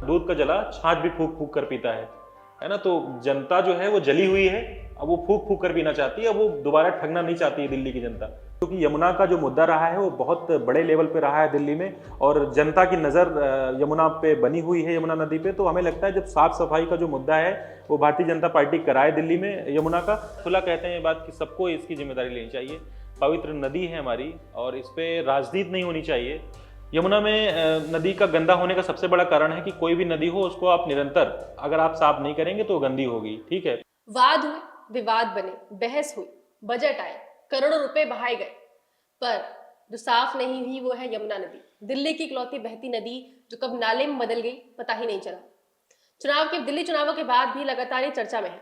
दूध का जला छाछ भी फूक फूक कर पीता है ना। तो जनता जो है वो जली हुई है, अब वो फूक फूक कर पीना चाहती है, अब वो दोबारा ठगना नहीं चाहती है दिल्ली की जनता। क्योंकि यमुना का जो मुद्दा रहा है वो बहुत बड़े लेवल पे रहा है दिल्ली में, और जनता की नज़र यमुना पे बनी हुई है, यमुना नदी पे। तो हमें लगता है जब साफ सफाई का जो मुद्दा है वो भारतीय जनता पार्टी कराए दिल्ली में यमुना का। खुला कहते हैं ये बात कि सबको इसकी जिम्मेदारी लेनी चाहिए। पवित्र नदी है हमारी और इस पर राजनीति नहीं होनी चाहिए। यमुना में नदी का गंदा होने का सबसे बड़ा कारण है कि कोई भी नदी हो उसको आप निरंतर अगर आप साफ नहीं करेंगे तो गंदी होगी। ठीक है, वाद हुए, विवाद बने, बहस हुई, बजट आए, करोड़ों रुपए बहाए गए, पर जो साफ नहीं हुई वो है यमुना नदी। दिल्ली की इकलौती बहती नदी जो कब नाले में बदल गई पता ही नहीं चला। दिल्ली चुनावों के बाद भी लगातार ये चर्चा में है।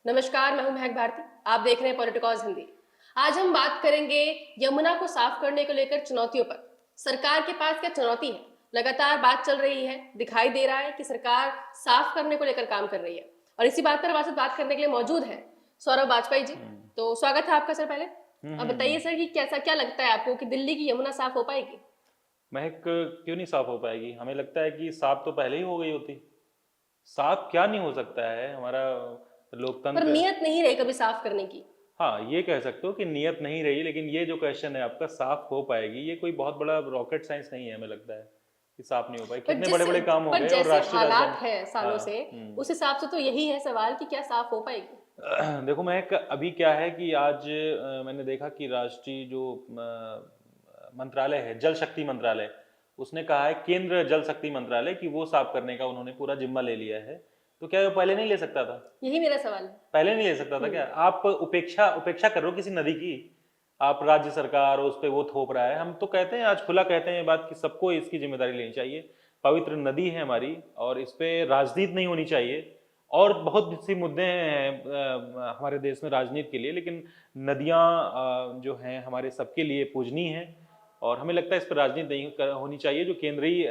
नमस्कार, मैं हूं महक भारती, आप देख रहे हैं पॉलिटिकॉज हिंदी। आज हम बात करेंगे यमुना को साफ करने को लेकर चुनौतियों पर। सरकार के पास क्या चुनौती है? लगातार बात चल रही है, दिखाई दे रहा है कि सरकार साफ करने को लेकर काम कर रही है, और इसी बात पर हमारे साथ बात करने के लिए मौजूद है सौरभ वाजपेयी जी। तो स्वागत है आपका सर। पहले अब बताइए सर कि कैसा क्या लगता है आपको कि दिल्ली की यमुना साफ हो पाएगी? महक, क्यों नहीं साफ हो पाएगी? हमें लगता है कि साफ तो पहले ही हो गई होती। साफ क्या नहीं हो सकता है, हमारा पर लोकतंत्र। नियत नहीं रही कभी साफ करने की। हाँ, ये कह सकते हो कि नियत नहीं रही, लेकिन ये जो क्वेश्चन है आपका साफ हो पाएगी, ये कोई बहुत बड़ा रॉकेट साइंस नहीं है। हमें लगता है कि साफ नहीं हो पाएगी। कितने बड़े बड़े काम हो गए और राष्ट्रीय हालात राजधानी। है सालों से, उस हिसाब से तो यही है सवाल कि क्या साफ हो पाएगी। देखो महक, अभी क्या है कि आज मैंने देखा कि राष्ट्रीय जो मंत्रालय है, जल शक्ति मंत्रालय, उसने कहा है केंद्र जल शक्ति मंत्रालय कि वो साफ करने का उन्होंने पूरा जिम्मा ले लिया है। तो क्या वो पहले नहीं ले सकता था? यही मेरा सवाल है। पहले नहीं ले सकता था क्या? आप उपेक्षा कर रहे हो किसी नदी की, आप राज्य सरकार उस पर वो थोप रहा है। हम तो कहते हैं, आज खुला कहते हैं ये बात कि सबको इसकी जिम्मेदारी लेनी चाहिए। पवित्र नदी है हमारी और इस पर राजनीति नहीं होनी चाहिए। और बहुत सी मुद्दे हैं हमारे देश में राजनीति के लिए, लेकिन नदियाँ जो हैं हमारे सबके लिए पूजनीय हैं, और हमें लगता है इस पर राजनीति नहीं होनी चाहिए। जो केंद्रीय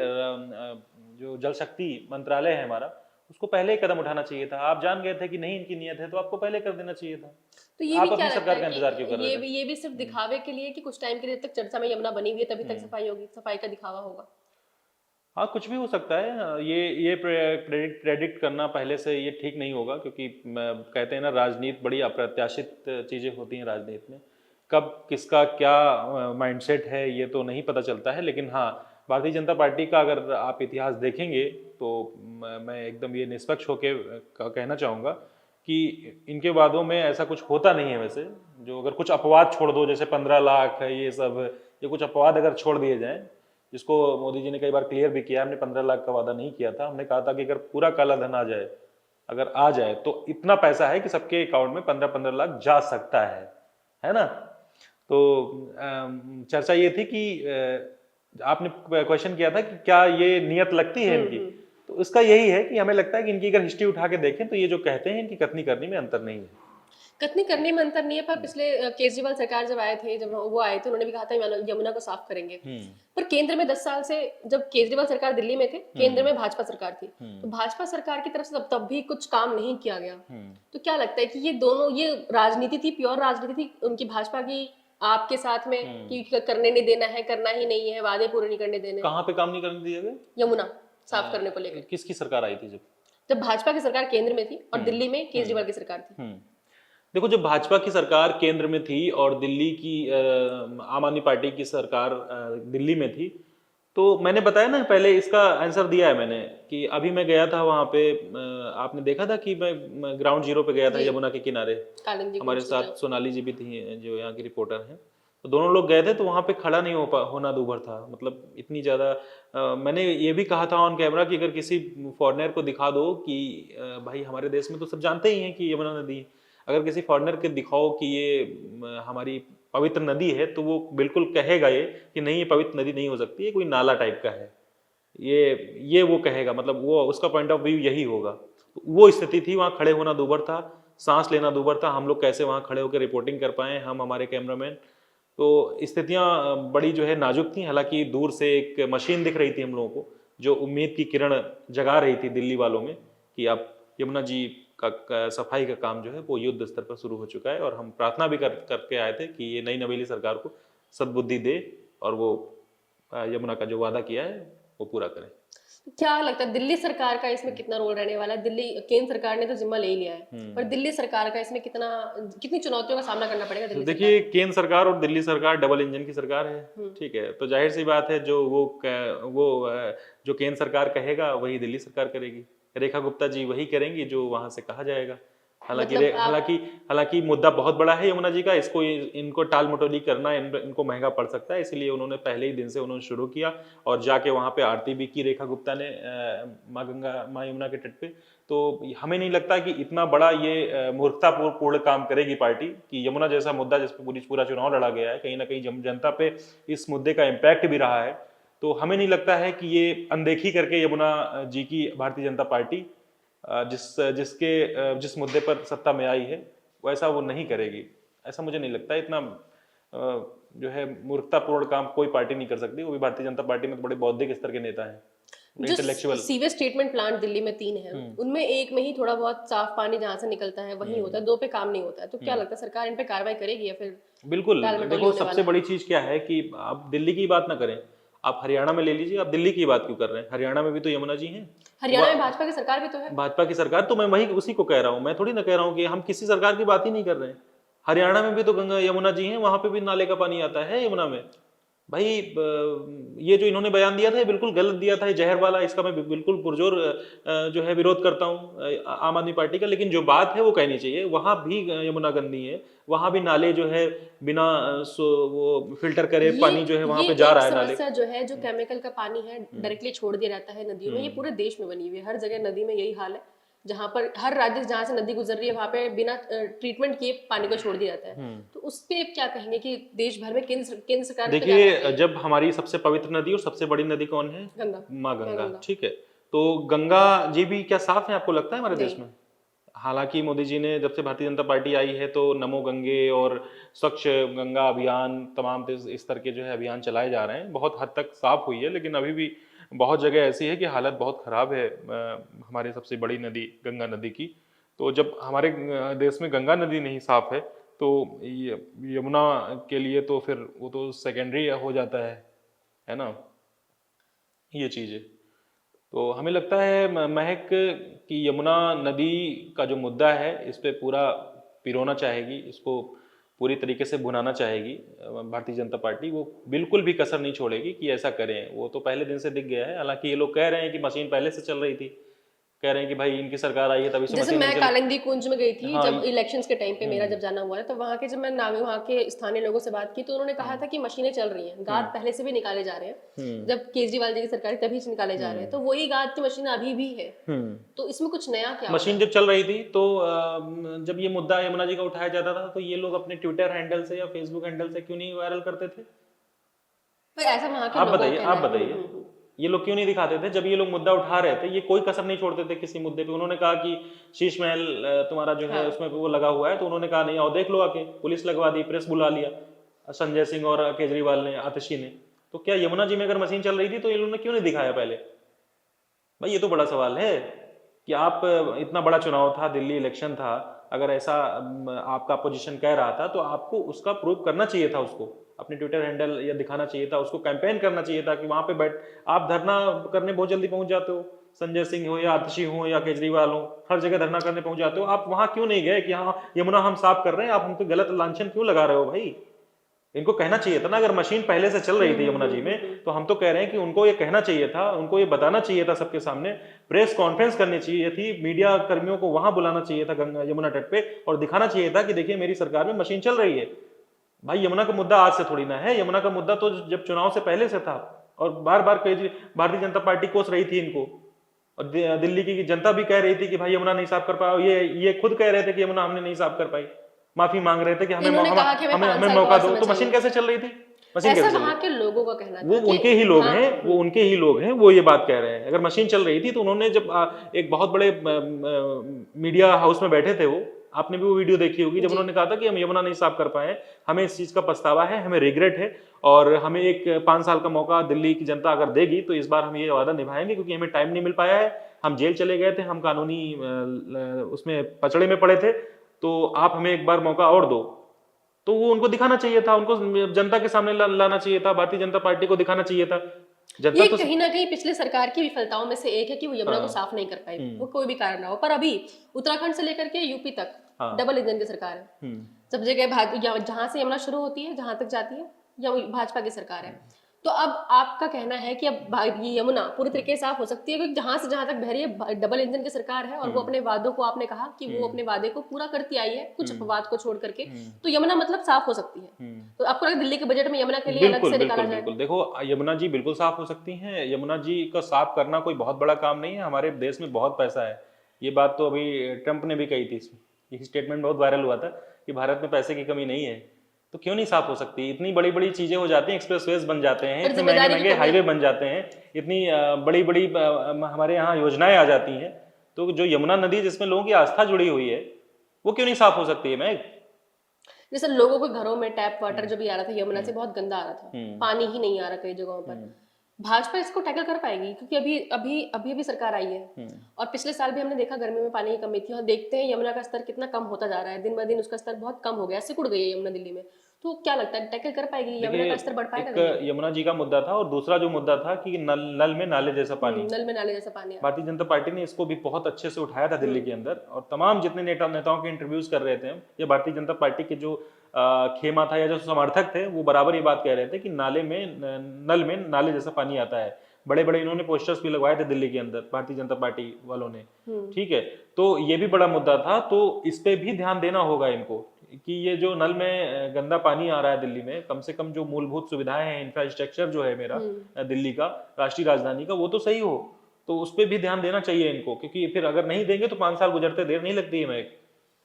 जो जल शक्ति मंत्रालय है हमारा, उसको पहले ही कदम उठाना चाहिए था। आप जान गए थे कि नहीं इनकी नीयत है, तो आपको पहले कर देना चाहिए था। तो ये आप भी अपनी क्या सरकार लगता का इंतजार क्यों कर रहे थे? ये भी सिर्फ दिखावे के लिए कि कुछ टाइम के लिए तक चर्चा में यमुना बनी हुई है तभी तक सफाई होगी, सफाई का दिखावा होगा? हाँ, कुछ भी हो सकता है। ये प्रेडिक्ट करना पहले से ये ठीक नहीं होगा, क्योंकि कहते हैं ना, राजनीति बड़ी अप्रत्याशित चीज़ें होती हैं राजनीति में। कब किसका क्या माइंडसेट है ये तो नहीं पता चलता है। लेकिन हाँ, भारतीय जनता पार्टी का अगर आप इतिहास देखेंगे तो मैं एकदम ये निष्पक्ष होके कहना चाहूँगा कि इनके वादों में ऐसा कुछ होता नहीं है। वैसे जो अगर कुछ अपवाद छोड़ दो, जैसे 15 लाख है ये सब, ये कुछ अपवाद अगर छोड़ दिए जाएँ, जिसको मोदी जी ने कई बार क्लियर भी किया, हमने 15 लाख का वादा नहीं किया था। हमने कहा था कि अगर पूरा काला धन आ जाए, अगर आ जाए तो इतना पैसा है कि सबके अकाउंट में 15-15 लाख जा सकता है ना। तो चर्चा ये थी कि आपने क्वेश्चन किया था कि क्या ये नियत लगती है इनकी। तो इसका यही है कि हमें लगता है कि इनकी अगर हिस्ट्री उठा के देखें तो ये जो कहते हैं इनकी कथनी करनी में अंतर नहीं है। कतनी करने में अंतर नहीं है, पर पिछले केजरीवाल सरकार जब आए थे, जब वो आए थे, उन्होंने भी कहा था यमुना को साफ करेंगे। पर केंद्र में 10 साल से, जब केजरीवाल सरकार दिल्ली में थे, केंद्र में भाजपा सरकार थी, तो भाजपा सरकार की तरफ से तब भी कुछ काम नहीं किया गया। तो क्या लगता है कि ये दोनों, ये राजनीति थी, प्योर राजनीति थी उनकी, भाजपा की आपके साथ में, कि करने नहीं देना है, करना ही नहीं है, वादे पूरे नहीं करने देने। कहाँ पे काम नहीं करने दिया गया? यमुना साफ करने को लेकर किसकी सरकार आई थी? जब भाजपा की सरकार केंद्र में थी और दिल्ली में केजरीवाल की सरकार थी। देखो, जब भाजपा की सरकार केंद्र में थी और दिल्ली की आम आदमी पार्टी की सरकार दिल्ली में थी, तो मैंने बताया ना पहले, इसका आंसर दिया है मैंने कि अभी मैं गया था वहाँ पे, आपने देखा था कि मैं ग्राउंड जीरो पे गया था यमुना के किनारे। हमारे साथ सोनाली जी भी थी जो यहाँ की रिपोर्टर हैं, तो दोनों लोग गए थे। तो वहाँ पे खड़ा नहीं होना दूभर था, मतलब इतनी ज़्यादा। मैंने ये भी कहा था ऑन कैमरा कि अगर किसी फॉरेनर को दिखा दो कि भाई हमारे देश में तो सब जानते ही हैं कि यमुना नदी, अगर किसी फॉरेनर के दिखाओ कि ये हमारी पवित्र नदी है, तो वो बिल्कुल कहेगा ये कि नहीं, ये पवित्र नदी नहीं हो सकती, ये कोई नाला टाइप का है, ये वो कहेगा। मतलब वो उसका पॉइंट ऑफ व्यू यही होगा। तो वो स्थिति थी, वहाँ खड़े होना दूभर था, सांस लेना दूभर था। हम लोग कैसे वहाँ खड़े होकर रिपोर्टिंग कर पाए, हम, हमारे कैमरामैन। तो स्थितियाँ बड़ी जो है नाजुक थी। हालांकि दूर से एक मशीन दिख रही थी हम लोगों को, जो उम्मीद की किरण जगा रही थी दिल्ली वालों में कि अब यमुना जी का सफाई का काम जो है वो युद्ध स्तर पर शुरू हो चुका है, और हम प्रार्थना भी करके आए थे कि ये नई नवेली सरकार को सद्बुद्धि दे और वो यमुना का जो वादा किया है वो पूरा करे। क्या लगता है दिल्ली सरकार का इसमें कितना रोल रहने वाला है? दिल्ली केंद्र सरकार ने तो जिम्मा ले ही लिया है, पर दिल्ली सरकार का इसमें कितनी चुनौतियों का सामना करना पड़ेगा तो दिल्ली देखिए, केंद्र सरकार और दिल्ली सरकार डबल इंजन की सरकार है, ठीक है, तो जाहिर सी बात है जो जो केंद्र सरकार कहेगा वही दिल्ली सरकार करेगी। रेखा गुप्ता जी वही करेंगी जो वहां से कहा जाएगा। हालांकि मतलब हालांकि हालांकि मुद्दा बहुत बड़ा है यमुना जी का, इनको टाल मटोली करना इनको महंगा पड़ सकता है, इसलिए उन्होंने पहले ही दिन से उन्होंने शुरू किया और जाके वहां पे आरती भी की रेखा गुप्ता ने माँ यमुना के तट पे। तो हमें नहीं लगता कि इतना बड़ा ये मूर्खतापूर्ण काम करेगी पार्टी कि यमुना जैसा मुद्दा जिस पे पूरा चुनाव लड़ा गया है, कहीं ना कहीं जनता पे इस मुद्दे का इम्पैक्ट भी रहा है, तो हमें नहीं लगता है कि ये अनदेखी करके यमुना जी की भारतीय जनता पार्टी जिस मुद्दे पर सत्ता में आई है वैसा वो नहीं करेगी। ऐसा मुझे नहीं लगता। इतना जो है मूर्खतापूर्ण काम कोई पार्टी नहीं कर सकती, वो भी भारतीय जनता पार्टी में तो बड़े बौद्धिक स्तर के नेता हैं, जो intellectual. Sewage treatment plant Delhi में 3 है, उनमें एक में ही थोड़ा बहुत साफ पानी जहां से निकलता है वही होता है, 2 पे काम नहीं होता है, तो क्या लगता है सरकार इन पे कार्रवाई करेगी या फिर बिल्कुल। टालमटोली देखो, होने सबसे वाला? बड़ी चीज क्या है कि आप दिल्ली की बात ना करें, आप हरियाणा में ले लीजिए, आप दिल्ली की बात क्यों कर रहे हैं? हरियाणा में भी तो यमुना जी हैं, हरियाणा में भाजपा की सरकार भी तो है। भाजपा की सरकार, तो मैं वही उसी को कह रहा हूँ, मैं थोड़ी ना कह रहा हूँ कि हम किसी सरकार की बात ही नहीं कर रहे हैं। हरियाणा में भी तो गंगा यमुना जी हैं, वहां पे भी नाले का पानी आता है यमुना में। भाई ये जो इन्होंने बयान दिया था ये बिल्कुल गलत दिया था, ये जहर वाला, इसका मैं बिल्कुल पुरजोर जो है विरोध करता हूँ आम आदमी पार्टी का। लेकिन जो बात है वो कहनी चाहिए, वहां भी यमुना गंदी है, वहां भी नाले जो है बिना वो फिल्टर करे पानी जो है वहां पे जा रहा है नाले। समस्या जो है, जो केमिकल का पानी है डायरेक्टली छोड़ दिया जाता है नदियों में, ये पूरे देश में बनी हुई है, हर जगह नदी में यही हाल है। जहां पर हर राज्य जहां से नदी गुजर रही है वहां पे बिना ट्रीटमेंट किए पानी को छोड़ दिया जाता है, तो उस पे क्या कहेंगे कि देश भर में केंद्र सरकार पे क्या देखिए, करती है? जब हमारी सबसे पवित्र नदी और सबसे बड़ी नदी कौन है? गंगा। माँ गंगा, ठीक है। तो गंगा जी भी क्या साफ है, आपको लगता है हमारे देश में? हालांकि मोदी जी ने जब से भारतीय जनता पार्टी आई है तो नमो गंगे और स्वच्छ गंगा अभियान, तमाम इस तरह के जो है अभियान चलाए जा रहे हैं, बहुत हद तक साफ हुई है, लेकिन अभी भी बहुत जगह ऐसी है कि हालत बहुत खराब है हमारे सबसे बड़ी नदी गंगा नदी की। तो जब हमारे देश में गंगा नदी नहीं साफ है तो यमुना के लिए तो फिर वो तो सेकेंडरी हो जाता है ना, ये चीज़ है। तो हमें लगता है महक कि यमुना नदी का जो मुद्दा है इस पे पूरा पिरोना चाहेगी, इसको पूरी तरीके से भुनाना चाहेगी भारतीय जनता पार्टी। वो बिल्कुल भी कसर नहीं छोड़ेगी कि ऐसा करें, वो तो पहले दिन से दिख गया है। हालांकि ये लोग कह रहे हैं कि मशीन पहले से चल रही थी, कह रहे हैं कि भाई इनकी सरकार आई है तभी से जैसे मशीन मैं नहीं चल। कालिंदी कुंज में गई थी हाँ, जब इलेक्शंस के टाइम पे मेरा जब जाना हुआ है, तो वहाँ के जब मैं वहाँ के स्थानीय लोगों से बात की तो उन्होंने कहा था कि मशीनें चल रही हैं, गाद पहले से भी निकाले जा रहे हैं, जब केजरीवाल जी की सरकार तभी से निकाले जा रहे हैं, तो वही गाद की मशीन अभी भी है। तो इसमें कुछ नया क्या मशीन जब चल रही थी तो जब ये मुद्दा यमुना जी का उठाया जाता था तो ये लोग अपने ट्विटर हैंडल से या फेसबुक हैंडल से क्यों नहीं वायरल करते थे? पर ऐसा वहाँ के आप लोगों का बताइए, कहना आप है। बताइए, ये लोग क्यों नहीं दिखाते थे? जब ये लोग मुद्दा उठा रहे थे ये कोई कसर नहीं छोड़ते थे किसी मुद्दे पे। उन्होंने कहा कि शीश महल तुम्हारा जो है उसमें वो लगा हुआ है, तो उन्होंने कहा नहीं आओ देख लो आके, पुलिस लगवा दी, प्रेस बुला लिया, संजय सिंह और केजरीवाल ने, आतिशी ने। तो क्या यमुना जी में अगर मशीन चल रही थी तो ये लोगों ने क्यों नहीं दिखाया पहले? भाई ये तो बड़ा सवाल है कि आप इतना बड़ा चुनाव था, दिल्ली इलेक्शन था, अगर ऐसा आपका पोजीशन कह रहा था तो आपको उसका प्रूव करना चाहिए था, उसको अपने ट्विटर हैंडल या दिखाना चाहिए था, उसको कैंपेन करना चाहिए था कि वहां पे बैठ आप धरना करने बहुत जल्दी पहुंच जाते हो, संजय सिंह हो या आतिशी हो या केजरीवाल हो, हर जगह धरना करने पहुंच जाते हो, आप वहां क्यों नहीं गए कि हाँ यमुना हम साफ कर रहे हैं, आप हम पे गलत लांछन क्यों लगा रहे हो? भाई इनको कहना चाहिए था ना, अगर मशीन पहले से चल रही थी यमुना जी में तो हम तो कह रहे हैं कि उनको ये कहना चाहिए था, उनको ये बताना चाहिए था सबके सामने, प्रेस कॉन्फ्रेंस करनी चाहिए थी, मीडिया कर्मियों को वहां बुलाना चाहिए था गंगा यमुना तट पे और दिखाना चाहिए था कि देखिए मेरी सरकार में मशीन चल रही है। भाई यमुना का मुद्दा आज से थोड़ी ना है, यमुना का मुद्दा तो जब चुनाव से पहले से था और बार बार भारतीय जनता पार्टी कोस रही थी इनको, और दिल्ली की जनता भी कह रही थी कि भाई यमुना नहीं साफ कर पाया, ये खुद कह रहे थे कि यमुना हमने नहीं साफ कर पाई, माफी मांग रहे थे कि हमें मौका दो। तो मशीन कैसे चल रही थी? मशीन ऐसा कैसे चल वहाँ रही? के लोगों का कहना वो था कि उनके ही लोग हाँ, हैं, वो उनके ही लोग हैं, वो ये बात कह रहे हैं। अगर मशीन चल रही थी तो उन्होंने जब एक बहुत बड़े मीडिया हाउस में बैठे थे, वो आपने भी वो वीडियो देखी होगी, जब उन्होंने कहा था कि हम यमुना नहीं साफ कर पाए, हमें इस चीज का पछतावा है, हमें रिग्रेट है और हमें एक 5 साल का मौका दिल्ली की जनता अगर देगी तो इस बार हम ये वादा निभाएंगे क्योंकि हमें टाइम नहीं मिल पाया है, हम जेल चले गए थे, हम कानूनी उसमें पचड़े में पड़े थे, तो आप हमें एक बार मौका और दो। तो वो उनको दिखाना चाहिए था, उनको जनता के सामने लाना चाहिए था, भारतीय जनता पार्टी को दिखाना चाहिए था। जनता ये तो कहीं ना कहीं पिछले सरकार की विफलताओं में से एक है कि वो यमुना को हाँ। साफ नहीं कर पाई, वो कोई भी कारण ना हो। पर अभी उत्तराखंड से लेकर के यूपी तक हाँ। डबल इंजन की सरकार है। हम्म। सब जगह जहां से यमुना शुरू होती है, जहां तक जाती है, या भाजपा की सरकार है। तो अब आपका कहना है कि अब ये यमुना पूरी तरीके से साफ हो सकती है, क्योंकि जहां तक बह रही है डबल इंजन की सरकार है, और वो अपने वादों को, आपने कहा कि वो अपने वादे को पूरा करती आई है, कुछ अपवाद को छोड़ करके। तो यमुना मतलब साफ हो सकती है। तो आपको लगता है दिल्ली के बजट में यमुना के लिए अलग बिल्कुल से निकाला बिल्कुल जाएगा? बिल्कुल। देखो, यमुना जी बिल्कुल साफ हो सकती हैं। यमुना जी का साफ करना कोई बहुत बड़ा काम नहीं है, हमारे देश में बहुत पैसा है। ये बात तो अभी ट्रंप ने भी कही थी, ये स्टेटमेंट बहुत वायरल हुआ था कि भारत में पैसे की कमी नहीं है। तो क्यों नहीं साफ हो सकती? इतनी बड़ी बड़ी चीजें हो जाती हैं, एक्सप्रेसवेज बन जाते हैं, पर इतने महंगे जिम्मेदारी की महंगे कमी हाईवे है। बन जाते हैं, इतनी बड़ी बड़ी हमारे यहाँ योजनाएं आ जाती हैं। तो जो यमुना नदी जिसमें लोगों की आस्था जुड़ी हुई है, वो क्यों नहीं साफ हो सकती है? मैं जैसे लोगों के घरों में टैप वाटर जो भी आ रहा था यमुना से, बहुत गंदा आ रहा था, पानी ही नहीं आ रहा कई जगहों पर। भाजपा इसको टैकल कर पाएगी? क्योंकि अभी सरकार आई है, और पिछले साल भी हमने देखा गर्मी में पानी की कमी थी, और देखते हैं यमुना का स्तर कितना कम होता जा रहा है, दिन ब दिन उसका स्तर बहुत कम हो गया, सिकुड़ गई है यमुना दिल्ली में। तो क्या लगता है टैकल कर पाएगी यमुना देखिए, का स्तर? बढ़ पाएगा एक दिल्ली में? यमुना जी का मुद्दा था, और दूसरा जो मुद्दा था कि नल में नाले जैसा पानी। नल में नाले जैसा पानी आ रहा भारतीय जनता पार्टी ने इसको भी बहुत अच्छे से उठाया था दिल्ली के अंदर, और तमाम जितने नेताओं के इंटरव्यूज कर रहे थे हम, ये भारतीय जनता पार्टी के जो खेमा था या जो समर्थक थे, वो बराबर ये बात कह रहे थे कि नल में नाले जैसा पानी आता है। बड़े बड़े इन्होंने पोस्टर्स भी लगवाए थे दिल्ली के अंदर, भारतीय जनता पार्टी वालों ने। ठीक है, तो ये भी बड़ा मुद्दा था, तो इस पे भी ध्यान देना होगा इनको कि ये जो नल में गंदा पानी आ रहा है दिल्ली में, कम से कम जो मूलभूत सुविधाएं हैं, इंफ्रास्ट्रक्चर जो है मेरा दिल्ली का, राष्ट्रीय राजधानी का, वो तो सही हो। तो उस पर भी ध्यान देना चाहिए इनको, क्योंकि फिर अगर नहीं देंगे तो 5 साल गुजरते देर नहीं लगती है। मैं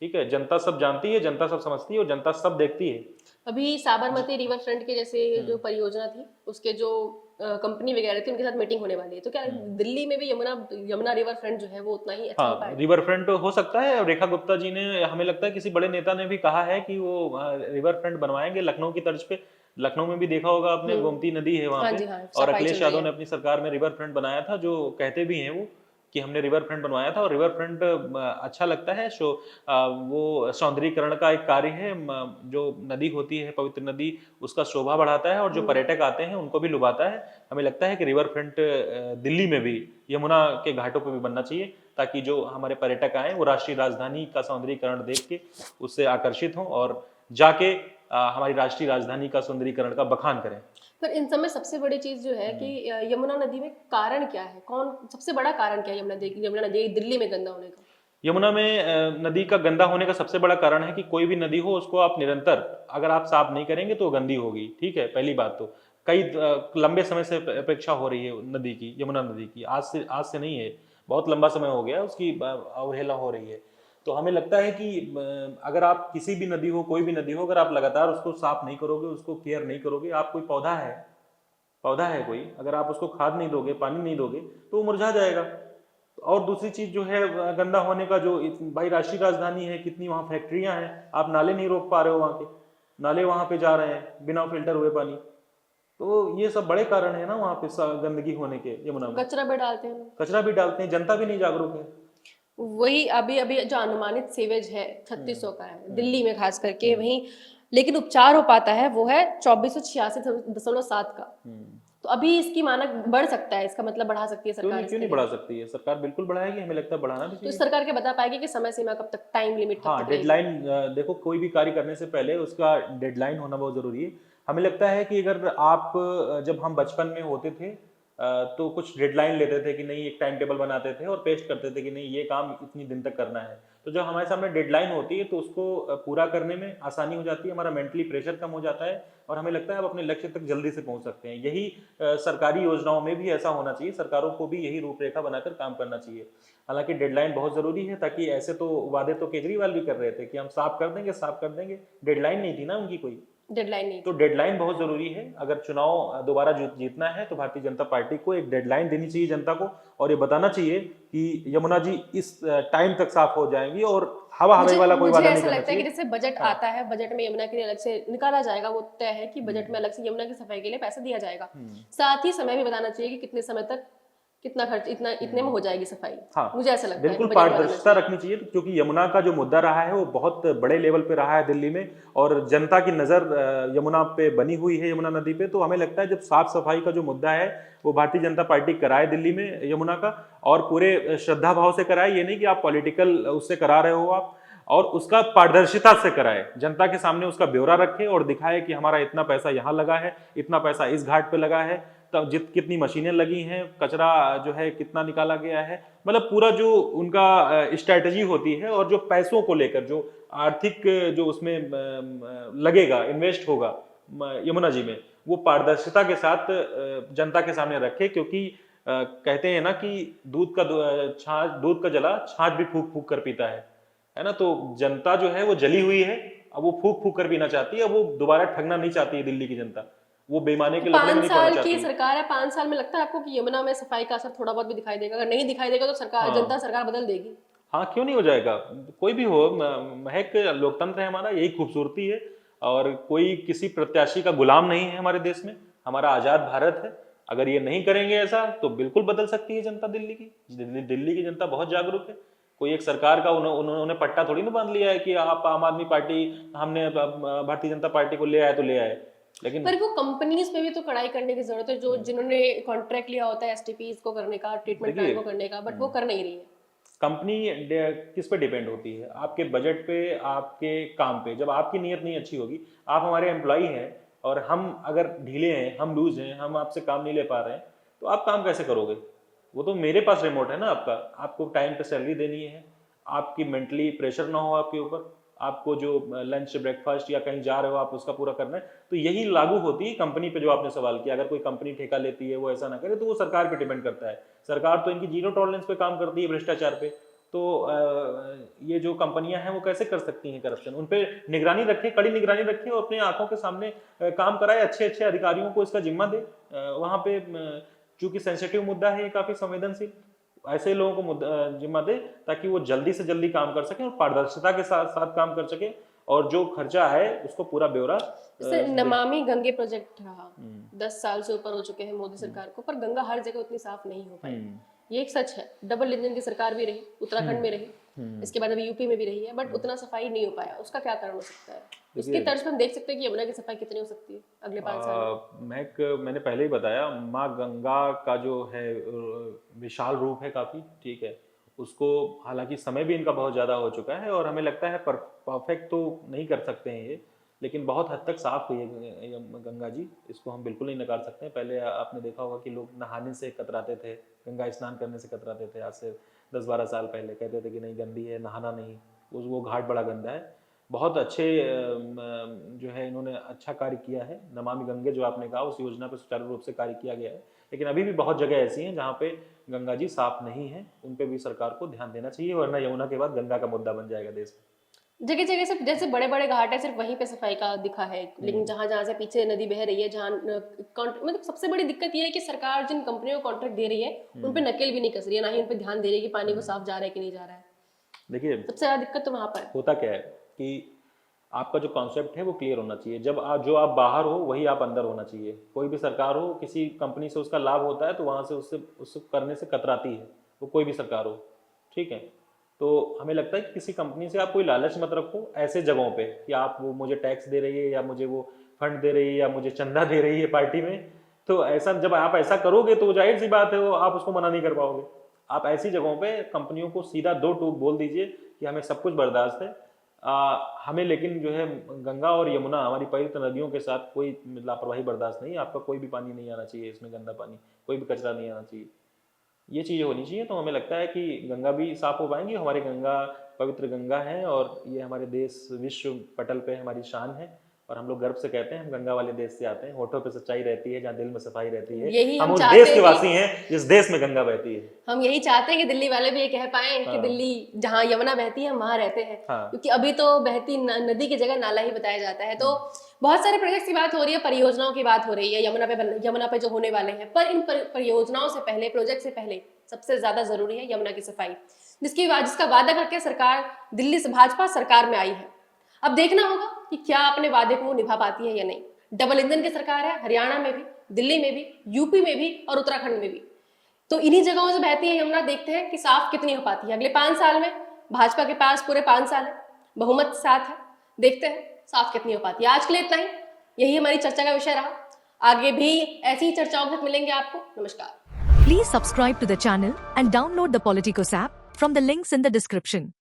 ठीक है, जनता सब जानती है, जनता सब समझती है, और जनता सब देखती है। अभी साबरमती रिवर फ्रंट के जैसे जो परियोजना थी, उसके जो कंपनी वगैरह थी, उनके साथ मीटिंग होने वाली है। तो क्या दिल्ली में भी यमुना रिवर फ्रंट जो है वो उतना ही अच्छा हो हाँ, पाएगा? रिवर फ्रंट हो सकता है। रेखा गुप्ता जी ने, हमें लगता है किसी बड़े नेता ने भी कहा है कि वो रिवर फ्रंट बनवाएंगे लखनऊ की तर्ज पे। लखनऊ में भी देखा होगा आपने, गोमती नदी है वहां हाँ पे, जी, हाँ, और सफाई चल अखिलेश रही यादव ने है। अपनी सरकार में रिवर फ्रंट बनाया था, जो कहते भी हैं वो कि हमने रिवर फ्रंट बनवाया था। और रिवर फ्रंट अच्छा लगता है, वो सौंदर्यीकरण का एक कार्य है। जो नदी होती है, पवित्र नदी, उसका शोभा बढ़ाता है, और जो पर्यटक आते हैं उनको भी लुभाता है। हमें लगता है कि रिवर फ्रंट दिल्ली में भी, यमुना के घाटों पर भी बनना चाहिए, ताकि जो हमारे पर्यटक आए वो राष्ट्रीय राजधानी का सौंदर्यीकरण देख के उससे आकर्षित हों, और जाके हमारी राष्ट्रीय राजधानी का सौंदर्यीकरण का बखान करें। पर इन सब में सबसे बड़ी चीज जो है कि यमुना नदी में कारण क्या है? कौन सबसे बड़ा कारण क्या है यमुना नदी दिल्ली में गंदा होने का? यमुना में नदी का गंदा होने का सबसे बड़ा कारण है कि कोई भी नदी हो, उसको आप निरंतर अगर आप साफ नहीं करेंगे तो गंदी होगी। ठीक है, पहली बात तो कई लंबे समय से अपेक्षा हो रही है नदी की, यमुना नदी की, आज से नहीं है, बहुत लंबा समय हो गया उसकी अवहेलना हो रही है। तो हमें लगता है कि अगर आप किसी भी नदी हो, कोई भी नदी हो, अगर आप लगातार उसको साफ नहीं करोगे, उसको केयर नहीं करोगे, आप कोई पौधा है कोई, अगर आप उसको खाद नहीं दोगे, पानी नहीं दोगे, तो वो मुरझा जाएगा। और दूसरी चीज जो है गंदा होने का, जो भाई राष्ट्रीय राजधानी है, कितनी वहाँ फैक्ट्रियां हैं, आप नाले नहीं रोक पा रहे हो, वहाँ के नाले वहाँ पे जा रहे हैं बिना फिल्टर हुए पानी। तो ये सब बड़े कारण है ना वहाँ पे गंदगी होने के यमुना में। कचरा भी डालते हैं लोग। कचरा भी डालते हैं, जनता भी नहीं जागरूक है। वही अभी अभी जो अनुमानित सीवेज है 3600 का है दिल्ली में खास करके, वहीं लेकिन उपचार हो पाता है वो है 2486.7 का। तो अभी इसकी मानक बढ़ सकता है, इसका मतलब बढ़ा सकती है सरकार। क्यों नहीं बढ़ा सकती है सरकार? बिल्कुल बढ़ाएगी, हमें लगता है बढ़ाना भी तो चाहिए। सरकार क्या बता पाएगी कि समय सीमा कब तक, टाइम लिमिट कब हाँ, तक रहेगी? डेडलाइन, देखो कोई भी कार्य करने से पहले उसका डेडलाइन होना बहुत जरूरी है। हमें लगता है कि अगर आप जब हम बचपन में होते थे तो कुछ डेडलाइन लेते थे कि नहीं, एक टाइम टेबल बनाते थे और पेश करते थे कि नहीं ये काम इतनी दिन तक करना है। तो जब हमारे सामने डेडलाइन होती है तो उसको पूरा करने में आसानी हो जाती है, हमारा मेंटली प्रेशर कम हो जाता है, और हमें लगता है आप अपने लक्ष्य तक जल्दी से पहुंच सकते हैं। यही सरकारी योजनाओं में भी ऐसा होना चाहिए, सरकारों को भी यही रूपरेखा बनाकर काम करना चाहिए। हालांकि डेडलाइन बहुत जरूरी है, ताकि ऐसे तो वादे तो केजरीवाल भी कर रहे थे कि हम साफ कर देंगे, डेडलाइन नहीं थी ना उनकी कोई। डेडलाइन नहीं तो डेडलाइन बहुत जरूरी है। अगर चुनाव दोबारा जीतना है तो भारतीय जनता पार्टी को एक डेडलाइन देनी चाहिए जनता को, और ये बताना चाहिए कि यमुना जी इस टाइम तक साफ हो जाएंगी, और हवाई वाला कोई वादा नहीं ऐसा करना लगता है कि चाहिए। जैसे बजट आता है, बजट में यमुना के लिए अलग से निकाला जाएगा, वो तय है कि बजट में अलग से यमुना की सफाई के लिए पैसा दिया जाएगा। साथ ही समय भी बताना चाहिए कि कितना खर्च, इतना इतने में हो जाएगी सफाई। हाँ, मुझे ऐसा लगता है कि बिल्कुल बजट बढ़ाना पारदर्शिता चाहिए। रखनी चाहिए, क्योंकि यमुना का जो मुद्दा रहा है वो बहुत बड़े लेवल पे रहा है दिल्ली में, और जनता की नज़र यमुना पे बनी हुई है, यमुना नदी पे। तो हमें लगता है जब साफ सफाई का जो मुद्दा है वो भारतीय जनता पार्टी कराए दिल्ली में यमुना का, और पूरे श्रद्धा भाव से कराए। ये नहीं कि आप पॉलिटिकल उससे करा रहे हो आप, और उसका पारदर्शिता से कराए, जनता के सामने उसका ब्यौरा रखे और दिखाए कि हमारा इतना पैसा यहाँ लगा है, इतना पैसा इस घाट पे लगा है, तब कितनी मशीनें लगी हैं, कचरा जो है कितना निकाला गया है। मतलब पूरा जो उनका स्ट्रैटेजी होती है, और जो पैसों को लेकर जो आर्थिक जो उसमें लगेगा, इन्वेस्ट होगा यमुना जी में, वो पारदर्शिता के साथ जनता के सामने रखे। क्योंकि कहते हैं ना कि दूध का जला छाछ भी फूक फूक कर पीता है ना। तो जनता जो है वो जली हुई है, अब वो फूक फूक कर पीना चाहती है, अब वो दोबारा ठगना नहीं चाहती है दिल्ली की जनता, वो बेईमानी के लफड़े में 5 नहीं पड़ना साल चाहती की है। सरकार है, 5 साल में लगता है आपको कि यमुना में सफाई का असर थोड़ा बहुत भी दिखाई देगा? अगर नहीं दिखाई देगा तो सरकार, हाँ जनता सरकार बदल देगी। हाँ, क्यों नहीं हो जाएगा। कोई भी हो, महक लोकतंत्र है हमारा, यही खूबसूरती है। और कोई किसी प्रत्याशी का गुलाम नहीं है हमारे देश में, हमारा आजाद भारत है। अगर ये नहीं करेंगे ऐसा तो बिल्कुल बदल सकती है जनता दिल्ली की। दिल्ली की जनता बहुत जागरूक है। कोई एक सरकार का उन्होंने पट्टा थोड़ी ना बांध लिया है कि आप आम आदमी पार्टी, हमने भारतीय जनता पार्टी को ले आए तो ले आए। लेकिन पर वो कंपनीज पे भी तो कड़ाई करने की जरूरत है, जो जिन्होंने कॉन्ट्रैक्ट लिया होता है एसटीपीज को करने का, ट्रीटमेंट प्लान देखिए, को करने का, बट वो कर नहीं रही है। कंपनी किस पे डिपेंड होती है? आपके बजट पे, आपके काम पे। जब आपकी नीयत नहीं अच्छी होगी, आप हमारे एम्प्लॉई हैं और हम अगर ढीले हैं, हम लूज हैं, हम आपसे काम नहीं ले पा रहे हैं, तो आप काम कैसे करोगे? वो तो मेरे पास रिमोट है ना आपका। आपको टाइम पे सैलरी देनी है, आपकी मेंटली प्रेशर ना हो आपके ऊपर, आपको जो लंच ब्रेकफास्ट या कहीं जा रहे हो आप उसका पूरा करना है। तो यही लागू होती है कंपनी पे, जो आपने सवाल किया। अगर कोई कंपनी ठेका लेती है, वो ऐसा ना करे, तो वो सरकार पे डिपेंड करता है। सरकार तो इनकी जीरो टॉलरेंस पे काम करती है भ्रष्टाचार पे। तो ये जो कंपनियां हैं वो कैसे कर सकती हैं करप्शन? उन पे निगरानी रखे, कड़ी निगरानी रखे, और अपने आंखों के सामने काम कराए, अच्छे अच्छे अधिकारियों को इसका जिम्मा दे। वहां पे चूंकि सेंसिटिव मुद्दा है, ये काफी संवेदनशील, ऐसे लोगों को जिम्मा दे, ताकि वो जल्दी से जल्दी काम कर सके और पारदर्शिता के साथ साथ काम कर सके, और जो खर्चा है उसको पूरा ब्यौरा जैसे दे। नमामि गंगे प्रोजेक्ट रहा, 10 साल से ऊपर हो चुके हैं मोदी सरकार को, पर गंगा हर जगह उतनी साफ नहीं हो पाई। ये एक सच है। डबल इंजन की सरकार भी रही, उत्तराखंड में रही, इसके बाद अभी यूपी में भी रही है, बट उतना सफाई नहीं हो पाया। उसका क्या कारण हो सकता है? उसकी तर्ज पर हम देख सकते हैं कि यमुना की सफाई कितनी हो सकती है अगले 5 साल में। मैंने पहले ही बताया, माँ गंगा का जो है विशाल रूप है काफी, ठीक है। उसको हालांकि समय भी इनका बहुत ज्यादा हो चुका है, और हमें लगता है परफेक्ट तो नहीं कर सकते हैं ये, लेकिन बहुत हद तक साफ हुई है गंगा जी। इसको हम बिल्कुल नहीं नकार सकते हैं। पहले आपने देखा होगा कि लोग नहाने से कतराते थे, गंगा स्नान करने से कतराते थे। आज से 10-12 साल पहले कहते थे कि नहीं, गंदी है, नहाना नहीं, वो घाट बड़ा गंदा है। बहुत अच्छे जो है इन्होंने अच्छा कार्य किया है। नमामि गंगे जो आपने कहा, उस योजना पर सुचारू रूप से कार्य किया गया है, लेकिन अभी भी बहुत जगह ऐसी हैं जहाँ पे गंगा जी साफ नहीं है। उन पे भी सरकार को ध्यान देना चाहिए, वरना यमुना के बाद गंगा का मुद्दा बन जाएगा देश में। जगह जगह से जैसे बड़े बड़े घाट है, सिर्फ वहीं पे सफाई का दिखा है, लेकिन जहां जहां से पीछे नदी बह रही है, जहां मतलब सबसे बड़ी दिक्कत ये है कि सरकार जिन कंपनियों को कॉन्ट्रैक्ट दे रही है, उन पे नकेल भी नहीं कस रही है, ना ही उन पे ध्यान दे रही है कि पानी को साफ जा रहा है कि नहीं जा रहा है। देखिए, सबसे ज्यादा दिक्कत तो वहां पर है। होता क्या है कि आपका जो कॉन्सेप्ट है वो क्लियर होना चाहिए। जब जो आप बाहर हो वही आप अंदर होना चाहिए। कोई भी सरकार हो, किसी कंपनी से उसका लाभ होता है तो वहाँ से उससे करने से कतराती है, वो कोई भी सरकार हो, ठीक है। तो हमें लगता है कि किसी कंपनी से आप कोई लालच मत रखो ऐसे जगहों पे कि आप, वो मुझे टैक्स दे रही है, या मुझे वो फंड दे रही है, या मुझे चंदा दे रही है पार्टी में। तो ऐसा जब आप ऐसा करोगे तो जाहिर सी बात है वो आप उसको मना नहीं कर पाओगे। आप ऐसी जगहों पे कंपनियों को सीधा 2 टूक बोल दीजिए कि हमें सब कुछ बर्दाश्त है, हमें लेकिन जो है गंगा और यमुना हमारी पवित्र नदियों के साथ कोई लापरवाही बर्दाश्त नहीं। आपका कोई भी पानी नहीं आना चाहिए इसमें, गंदा पानी, कोई भी कचरा नहीं आना चाहिए। ये चीज़ें होनी चाहिए। तो हमें लगता है कि गंगा भी साफ हो पाएंगी। हमारी गंगा पवित्र गंगा है, और ये हमारे देश विश्व पटल पे हमारी शान है, और हम लोग गर्व से कहते हैं हम गंगा वाले देश से आते हैं। होठों पे सच्चाई रहती है, जहाँ दिल में सफाई रहती है। यही हम हम उस चाहते देश के हैं वासी हैं जिस देश में गंगा बहती है। हम यही चाहते हैं कि दिल्ली वाले भी ये कह पाए कि हाँ। दिल्ली जहाँ यमुना बहती है हम वहाँ रहते हैं। हाँ। क्योंकि अभी तो बहती नदी की जगह नाला ही बताया जाता है। तो बहुत सारे प्रोजेक्ट्स की बात हो रही है, परियोजनाओं की बात हो रही है यमुना पे जो होने वाले हैं, पर इन परियोजनाओं से पहले, प्रोजेक्ट से पहले सबसे ज्यादा जरूरी है यमुना की सफाई, जिसका वादा करके सरकार दिल्ली से भाजपा सरकार में आई है। अब देखना होगा कि क्या अपने वादे को निभा पाती है या नहीं। डबल इंजन की सरकार है, हरियाणा में भी, दिल्ली में भी, यूपी में भी और उत्तराखंड में भी। तो इन्हीं जगहों से बहती है यमुना, देखते हैं कि साफ कितनी हो पाती है। अगले 5 साल में भाजपा के पास पूरे 5 साल है, बहुमत साथ है, देखते हैं साफ कितनी हो पाती है। आज के लिए इतना ही, यही हमारी चर्चा का विषय रहा। आगे भी ऐसी ही चर्चाओं के साथ मिलेंगे आपको। नमस्कार। Please subscribe to the channel and download the Politicos app from the links in the description.